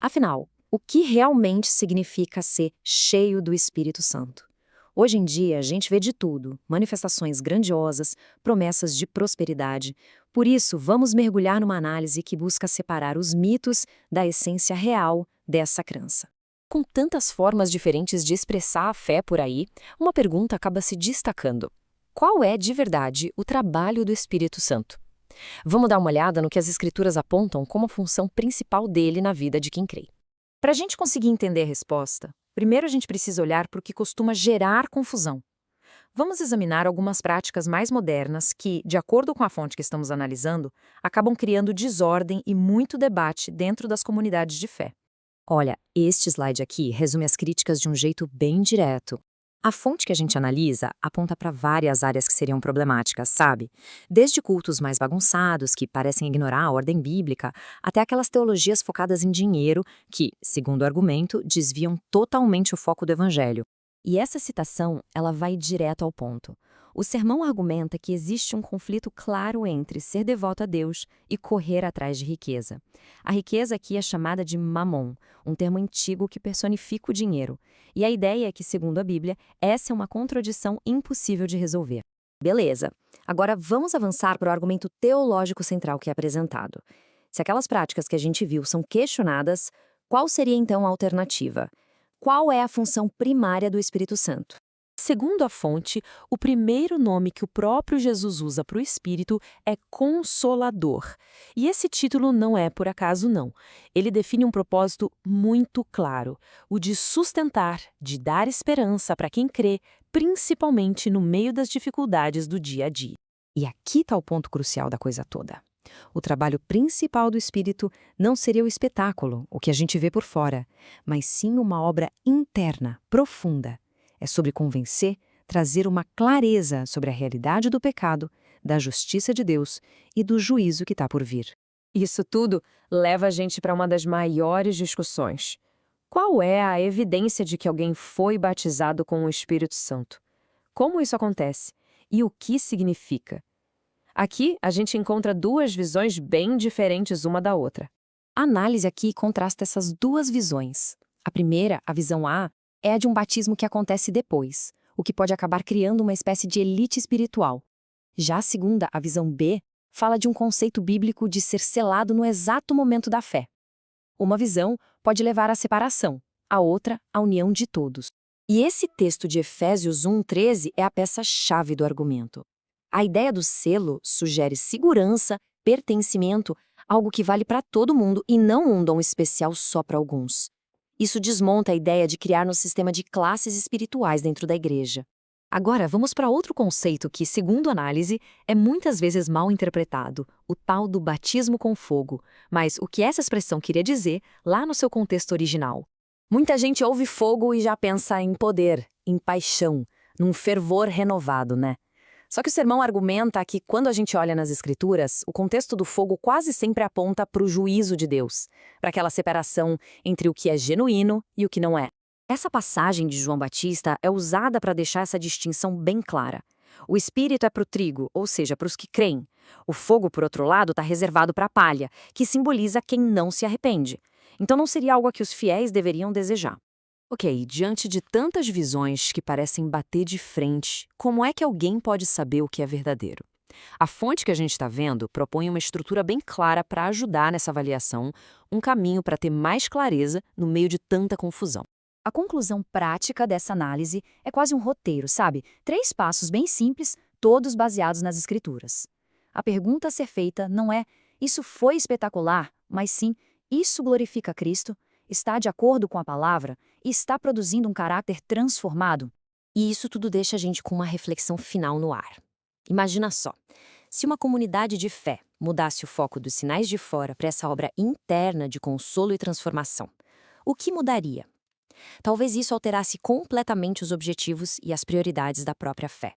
Afinal, o que realmente significa ser cheio do Espírito Santo? Hoje em dia, a gente vê de tudo: manifestações grandiosas, promessas de prosperidade. Por isso, vamos mergulhar numa análise que busca separar os mitos da essência real dessa crença. Com tantas formas diferentes de expressar a fé por aí, uma pergunta acaba se destacando. Qual é, de verdade, o trabalho do Espírito Santo? Vamos dar uma olhada no que as Escrituras apontam como a função principal dele na vida de quem crê. Para a gente conseguir entender a resposta, primeiro a gente precisa olhar para o que costuma gerar confusão. Vamos examinar algumas práticas mais modernas que, de acordo com a fonte que estamos analisando, acabam criando desordem e muito debate dentro das comunidades de fé. Olha, este slide aqui resume as críticas de um jeito bem direto. A fonte que a gente analisa aponta para várias áreas que seriam problemáticas, sabe? Desde cultos mais bagunçados, que parecem ignorar a ordem bíblica, até aquelas teologias focadas em dinheiro, que, segundo o argumento, desviam totalmente o foco do evangelho. E essa citação, ela vai direto ao ponto. O sermão argumenta que existe um conflito claro entre ser devoto a Deus e correr atrás de riqueza. A riqueza aqui é chamada de mamon, um termo antigo que personifica o dinheiro. E a ideia é que, segundo a Bíblia, essa é uma contradição impossível de resolver. Beleza. Agora vamos avançar para o argumento teológico central que é apresentado. Se aquelas práticas que a gente viu são questionadas, qual seria então a alternativa? Qual é a função primária do Espírito Santo? Segundo a fonte, o primeiro nome que o próprio Jesus usa para o Espírito é Consolador. E esse título não é por acaso, não. Ele define um propósito muito claro, o de sustentar, de dar esperança para quem crê, principalmente no meio das dificuldades do dia a dia. E aqui está o ponto crucial da coisa toda. O trabalho principal do Espírito não seria o espetáculo, o que a gente vê por fora, mas sim uma obra interna, profunda. É sobre convencer, trazer uma clareza sobre a realidade do pecado, da justiça de Deus e do juízo que está por vir. Isso tudo leva a gente para uma das maiores discussões. Qual é a evidência de que alguém foi batizado com o Espírito Santo? Como isso acontece? E o que significa? Aqui, a gente encontra duas visões bem diferentes uma da outra. A análise aqui contrasta essas duas visões. A primeira, a visão A, é a de um batismo que acontece depois, o que pode acabar criando uma espécie de elite espiritual. Já a segunda, a visão B, fala de um conceito bíblico de ser selado no exato momento da fé. Uma visão pode levar à separação, a outra, à união de todos. E esse texto de Efésios 1:13 é a peça-chave do argumento. A ideia do selo sugere segurança, pertencimento, algo que vale para todo mundo e não um dom especial só para alguns. Isso desmonta a ideia de criar um sistema de classes espirituais dentro da igreja. Agora, vamos para outro conceito que, segundo a análise, é muitas vezes mal interpretado, o tal do batismo com fogo. Mas o que essa expressão queria dizer lá no seu contexto original? Muita gente ouve fogo e já pensa em poder, em paixão, num fervor renovado, né? Só que o sermão argumenta que, quando a gente olha nas Escrituras, o contexto do fogo quase sempre aponta para o juízo de Deus, para aquela separação entre o que é genuíno e o que não é. Essa passagem de João Batista é usada para deixar essa distinção bem clara. O espírito é para o trigo, ou seja, para os que creem. O fogo, por outro lado, está reservado para a palha, que simboliza quem não se arrepende. Então não seria algo a que os fiéis deveriam desejar. Ok, diante de tantas visões que parecem bater de frente, como é que alguém pode saber o que é verdadeiro? A fonte que a gente está vendo propõe uma estrutura bem clara para ajudar nessa avaliação, um caminho para ter mais clareza no meio de tanta confusão. A conclusão prática dessa análise é quase um roteiro, sabe? 3 passos bem simples, todos baseados nas Escrituras. A pergunta a ser feita não é "isso foi espetacular", mas sim "isso glorifica Cristo?", está de acordo com a palavra e está produzindo um caráter transformado? E isso tudo deixa a gente com uma reflexão final no ar. Imagina só, se uma comunidade de fé mudasse o foco dos sinais de fora para essa obra interna de consolo e transformação, o que mudaria? Talvez isso alterasse completamente os objetivos e as prioridades da própria fé.